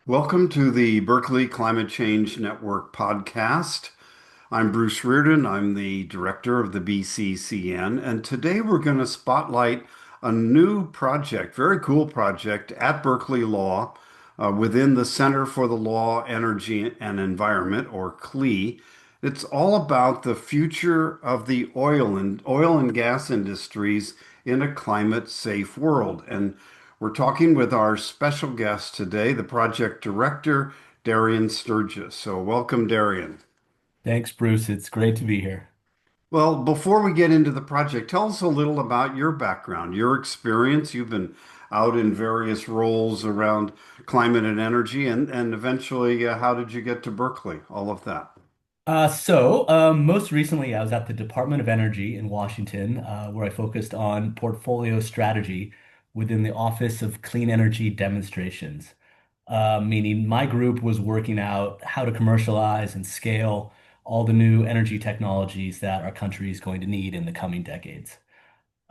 Welcome to the Berkeley Climate Change Network podcast. I'm Bruce Reardon. I'm the director of the BCCN, and today we're going to spotlight a new project, very cool project at Berkeley Law within the Center for the Law, Energy, and Environment, or CLEE. It's all about the future of the oil and gas industries in a climate safe world. And we're talking with our special guest today, the project director, Darian Sturges. So welcome, Darian. Thanks, Bruce. It's great to be here. Well, before we get into the project, tell us a little about your background, your experience. You've been out in various roles around climate and energy, and eventually, how did you get to Berkeley? All of that. Most recently, I was at the Department of Energy in Washington, where I focused on portfolio strategy within the Office of Clean Energy Demonstrations, meaning my group was working out how to commercialize and scale all the new energy technologies that our country is going to need in the coming decades.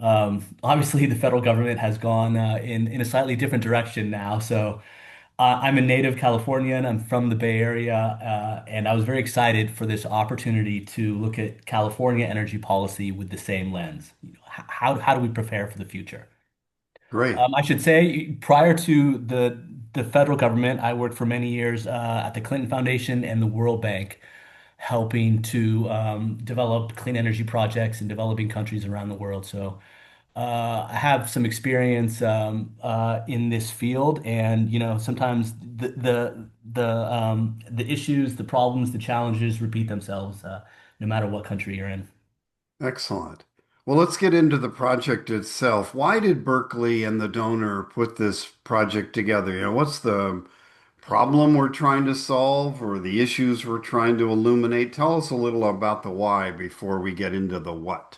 Obviously, the federal government has gone in a slightly different direction now, so. I'm a native Californian. I'm from the Bay Area, and I was very excited for this opportunity to look at California energy policy with the same lens. How do we prepare for the future? Great. I should say, prior to the federal government, I worked for many years at the Clinton Foundation and the World Bank, helping to develop clean energy projects in developing countries around the world. So. I have some experience in this field, and sometimes the issues, the problems, the challenges repeat themselves, no matter what country you're in. Excellent. Well, let's get into the project itself. Why did Berkeley and the donor put this project together? What's the problem we're trying to solve or the issues we're trying to illuminate? Tell us a little about the why before we get into the what.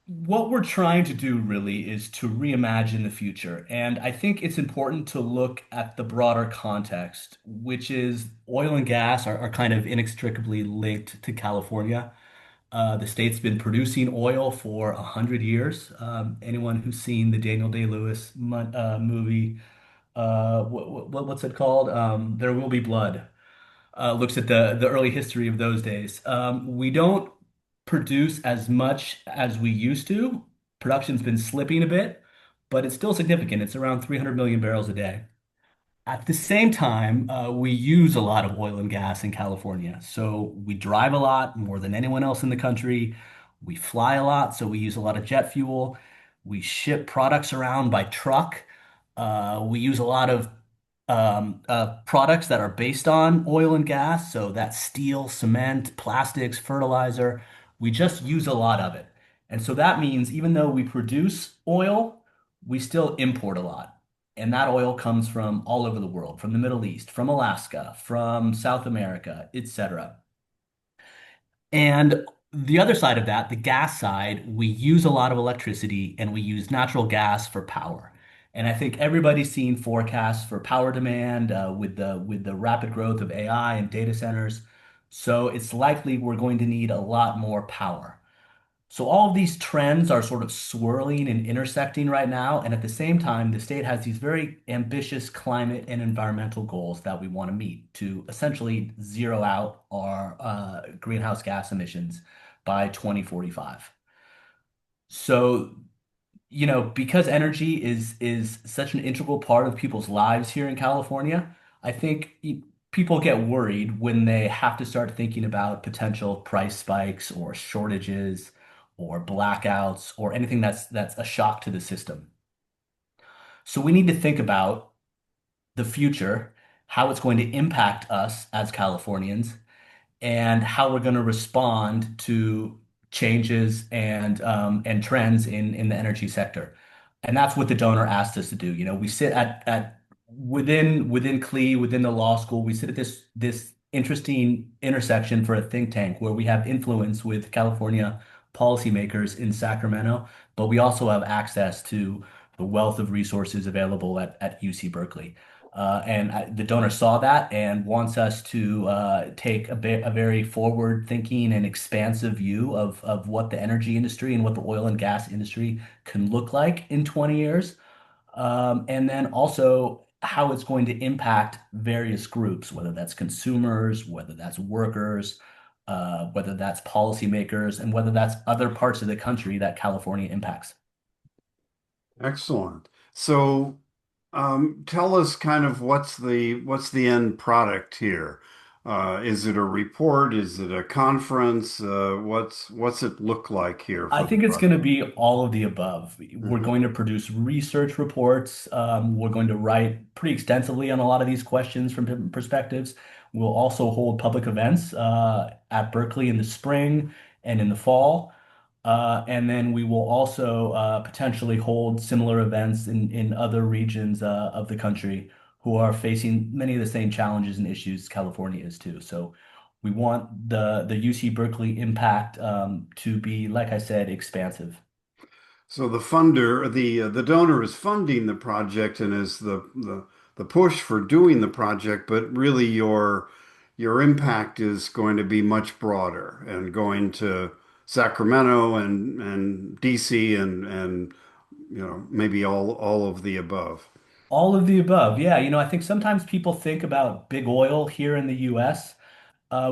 What we're trying to do really is to reimagine the future, and I think it's important to look at the broader context, which is oil and gas are kind of inextricably linked to California. The state's been producing oil for 100 years. Anyone who's seen the Daniel Day-Lewis movie, what's it called? There Will Be Blood. Looks at the early history of those days. We don't produce as much as we used to. Production's been slipping a bit, but it's still significant. It's around 300 million barrels a day. At the same time, we use a lot of oil and gas in California. So we drive a lot more than anyone else in the country. We fly a lot, so we use a lot of jet fuel. We ship products around by truck. We use a lot of products that are based on oil and gas. So that's steel, cement, plastics, fertilizer. We just use a lot of it. And so that means even though we produce oil, we still import a lot. And that oil comes from all over the world, from the Middle East, from Alaska, from South America, etc. And the other side of that, the gas side, we use a lot of electricity and we use natural gas for power. And I think everybody's seen forecasts for power demand with the rapid growth of AI and data centers. So it's likely we're going to need a lot more power. So all of these trends are sort of swirling and intersecting right now. And at the same time, the state has these very ambitious climate and environmental goals that we want to meet to essentially zero out our greenhouse gas emissions by 2045. So, because energy is such an integral part of people's lives here in California, I think people get worried when they have to start thinking about potential price spikes or shortages or blackouts or anything that's a shock to the system. So we need to think about the future, how it's going to impact us as Californians, and how we're going to respond to changes and trends in the energy sector. And that's what the donor asked us to do. We sit at within CLEE, within the law school, we sit at this interesting intersection for a think tank where we have influence with California policymakers in Sacramento, but we also have access to the wealth of resources available at UC Berkeley. The donor saw that and wants us to take a very forward-thinking and expansive view of what the energy industry and what the oil and gas industry can look like in 20 years. And then also how it's going to impact various groups, whether that's consumers, whether that's workers, whether that's policymakers, and whether that's other parts of the country that California impacts. Excellent. So, tell us kind of what's the end product here? Is it a report? Is it a conference? What's it look like here I for the think it's going to project? be all of the above. We're Hmm. going to produce research reports. We're going to write pretty extensively on a lot of these questions from different perspectives. We'll also hold public events at Berkeley in the spring and in the fall. And then we will also potentially hold similar events in other regions of the country who are facing many of the same challenges and issues California is too. So we want the UC Berkeley impact to be, like I said, expansive. So the donor is funding the project and is the push for doing the project, but really your impact is going to be much broader and going to Sacramento and DC and maybe all of the above. All of the above. Yeah, I think sometimes people think about big oil here in the US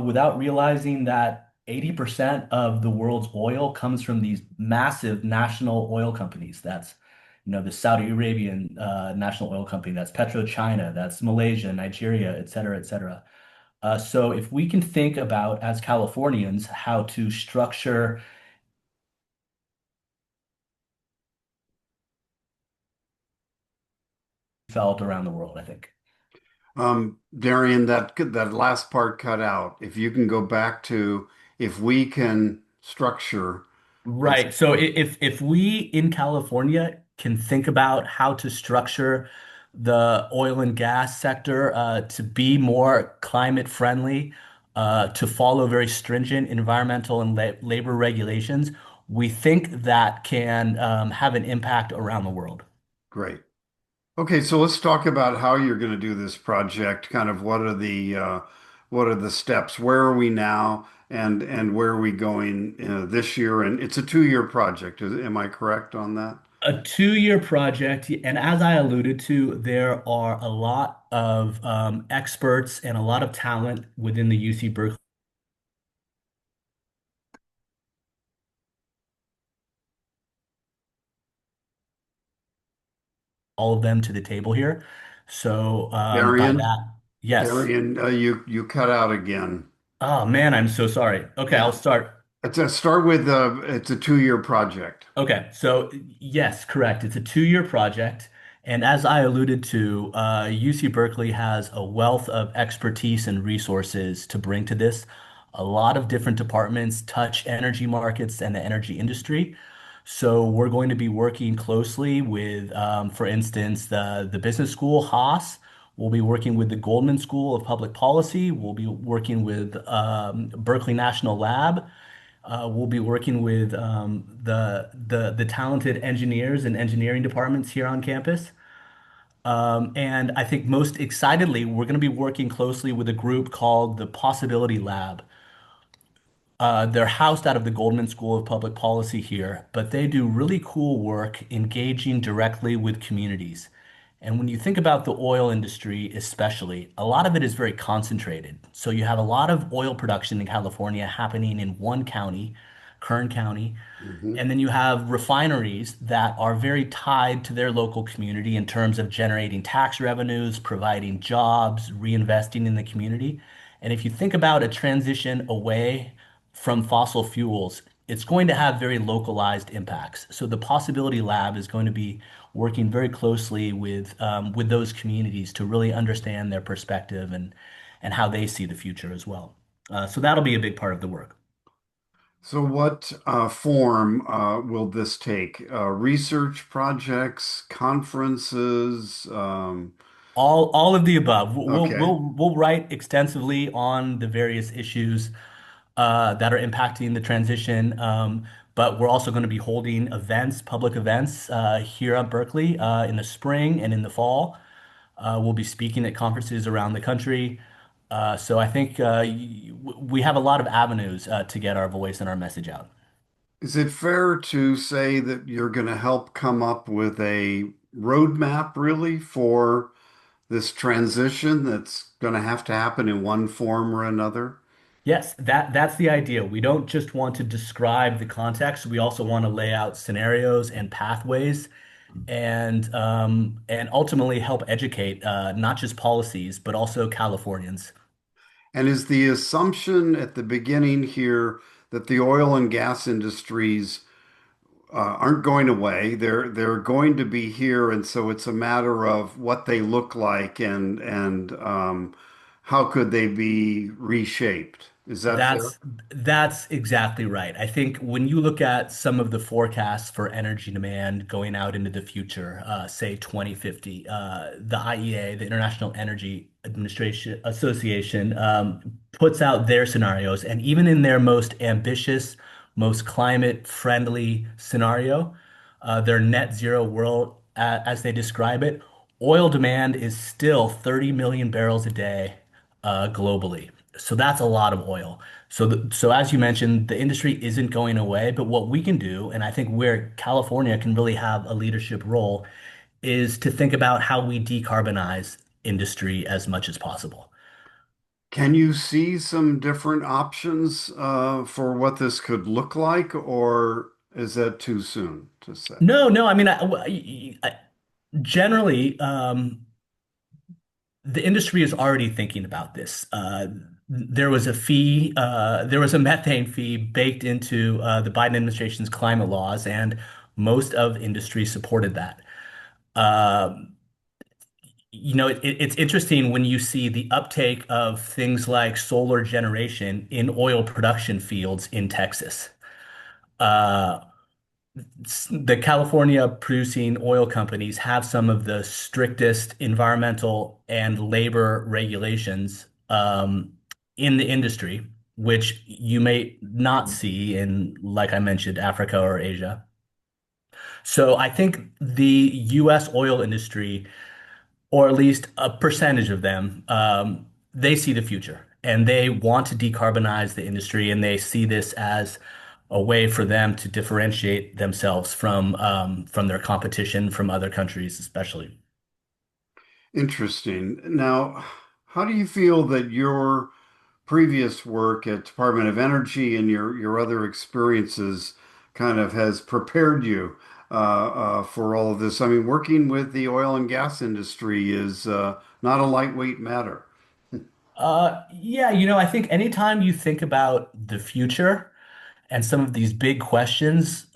without realizing that 80% of the world's oil comes from these massive national oil companies. That's, the Saudi Arabian national oil company, that's PetroChina, that's Malaysia, Nigeria, et cetera, et cetera. So if we can think about, as Californians, how to structure felt around the world, I think. Darian, that last part cut out. If you can go back to if we can structure, let's Right. So if we in California can think about how to structure the oil and gas sector to be more climate friendly, to follow very stringent environmental and labor regulations, we think that can have an impact around the world. great. Okay, so let's talk about how you're going to do this project. Kind of what are the steps? Where are we now, and where are we going this year? And it's a 2-year project. Am I correct on that? A 2-year project, and as I alluded to, there are a lot of experts and a lot of talent within the UC Berkeley, all of them to the table here. So by Darian, that, yes. Darian, you cut out again. Oh man, I'm so sorry. Okay, I'll Yeah, start. start with it's a 2-year project. Okay, so yes, correct. It's a 2-year project. And as I alluded to, UC Berkeley has a wealth of expertise and resources to bring to this. A lot of different departments touch energy markets and the energy industry. So we're going to be working closely with, for instance, the business school, Haas. We'll be working with the Goldman School of Public Policy. We'll be working with Berkeley National Lab. We'll be working with the talented engineers and engineering departments here on campus. And I think most excitedly, we're going to be working closely with a group called the Possibility Lab. They're housed out of the Goldman School of Public Policy here, but they do really cool work engaging directly with communities. And when you think about the oil industry, especially, a lot of it is very concentrated. So you have a lot of oil production in California happening in one county, Kern County, Hmm. and then you have refineries that are very tied to their local community in terms of generating tax revenues, providing jobs, reinvesting in the community. And if you think about a transition away from fossil fuels, it's going to have very localized impacts. So the Possibility Lab is going to be working very closely with those communities to really understand their perspective and how they see the future as well. So that'll be a big part of the work. So what form will this take? Research projects, conferences? All of the above. We'll Okay. we'll we'll write extensively on the various issues that are impacting the transition. But we're also going to be holding events, public events here at Berkeley in the spring and in the fall. We'll be speaking at conferences around the country. So I think we have a lot of avenues to get our voice and our message out. Is it fair to say that you're going to help come up with a roadmap really for this transition that's going to happen in one form or another? Yes, that's the idea. We don't just want to describe the context. We also want to lay out scenarios and pathways and ultimately help educate not just policies, but also Californians. And is the assumption at the beginning here that the oil and gas industries aren't going away? They're going to be here, and so it's a matter of what they look like and how could they be reshaped? Is that fair? That's that's exactly right. I think when you look at some of the forecasts for energy demand going out into the future, say 2050, the IEA, the International Energy Administration Association, puts out their scenarios, and even in their most ambitious, most climate-friendly scenario, their net zero world, as they describe it, oil demand is still 30 million barrels a day globally. So that's a lot of oil. So as you mentioned, the industry isn't going away, but what we can do, and I think where California can really have a leadership role, is to think about how we decarbonize industry as much as possible. Can you see some different options for what this could look like, or is that too soon to say? No, no, I mean, generally, the industry is already thinking about this. There was a methane fee baked into the Biden administration's climate laws, and most of industry supported that. Um, it's interesting when you see the uptake of things like solar generation in oil production fields in Texas. Uh, the California producing oil companies have some of the strictest environmental and labor regulations in the industry, which you may not see in, like I mentioned, Africa or Asia. So I think the U.S. oil industry, or at least a percentage of them, they see the future and they want to decarbonize the industry, and they see this as a way for them to differentiate themselves from their competition from other countries, especially. Interesting. Now, how do you feel that your previous work at Department of Energy and your other experiences kind of has prepared you for all of this? I mean, working with the oil and gas industry is not a lightweight matter. Yeah, I think anytime you think about the future and some of these big questions,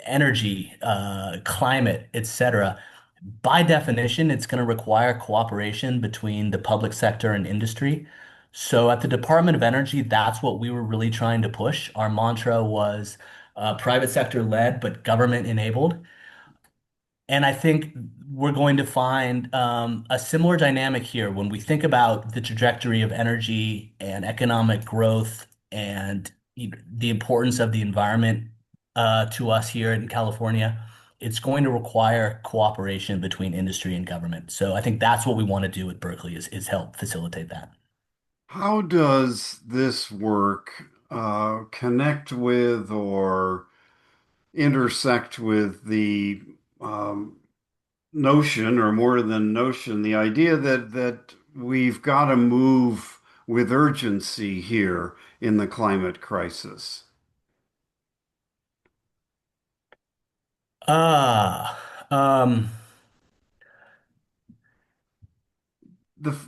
energy, climate, etc., by definition, it's going to require cooperation between the public sector and industry. So at the Department of Energy, that's what we were really trying to push. Our mantra was private sector led, but government enabled. And I think we're going to find a similar dynamic here when we think about the trajectory of energy and economic growth and the importance of the environment to us here in California. It's going to require cooperation between industry and government. So I think that's what we want to do at Berkeley is help facilitate that. How does this work connect with or intersect with the um, notion, or more than notion, the idea that we've got to move with urgency here in the climate crisis? Ah, um,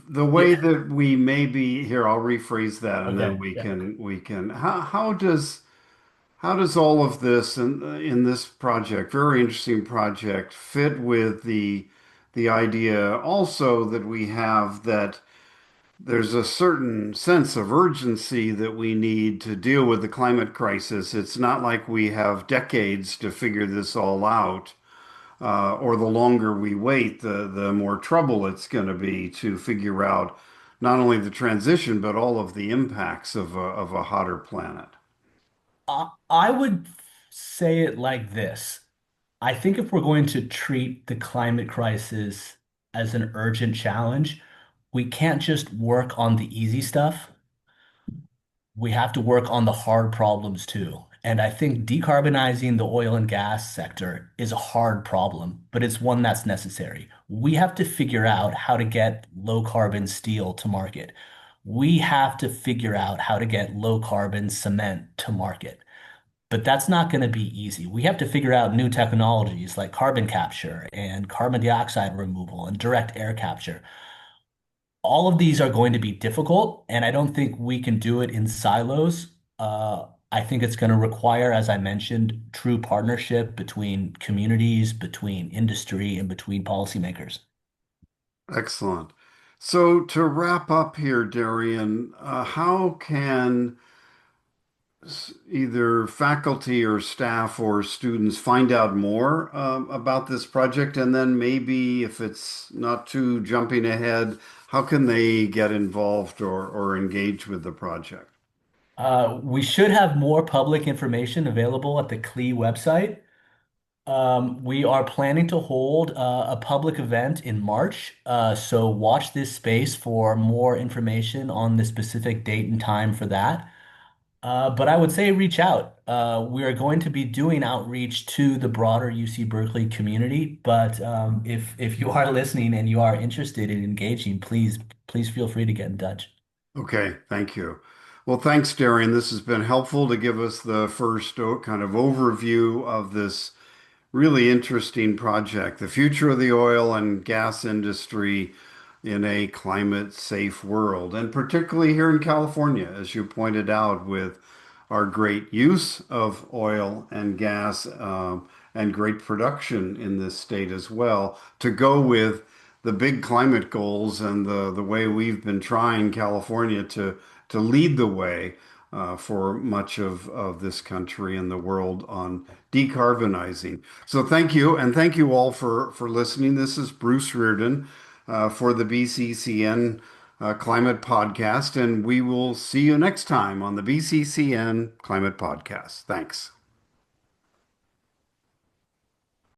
The way yeah, that we maybe here, I'll rephrase that, and then okay, yeah. we can how does all of this in this project, very interesting project, fit with the idea also that we have that there's a certain sense of urgency that we need to deal with the climate crisis. It's not like we have decades to figure this all out, or the longer we wait, the more trouble it's going to be to figure out not only the transition, but all of the impacts of a hotter planet. I would say it like this. I think if we're going to treat the climate crisis as an urgent challenge, we can't just work on the easy stuff. We have to work on the hard problems too. And I think decarbonizing the oil and gas sector is a hard problem, but it's one that's necessary. We have to figure out how to get low carbon steel to market. We have to figure out how to get low carbon cement to market. But that's not going to be easy. We have to figure out new technologies like carbon capture and carbon dioxide removal and direct air capture. All of these are going to be difficult, and I don't think we can do it in silos. I think it's going to require, as I mentioned, true partnership between communities, between industry, and between policymakers. Excellent. So to wrap up here, Darian, how can either faculty or staff or students find out more about this project? And then maybe if it's not too jumping ahead, how can they get involved or engage with the project? We should have more public information available at the CLEE website. We are planning to hold a public event in March, so watch this space for more information on the specific date and time for that. But I would say reach out. We are going to be doing outreach to the broader UC Berkeley community, but if you are listening and you are interested in engaging, please feel free to get in touch. Okay, thank you. Well, thanks, Darian. This has been helpful to give us the first kind of overview of this really interesting project, the future of the oil and gas industry in a climate safe world, and particularly here in California, as you pointed out, with our great use of oil and gas and great production in this state as well, to go with the big climate goals and the way we've been trying California to lead the way for much of this country and the world on decarbonizing. So thank you, and thank you all for listening. This is Bruce Reardon for the BCCN Climate Podcast, and we will see you next time on the BCCN Climate Podcast. Thanks.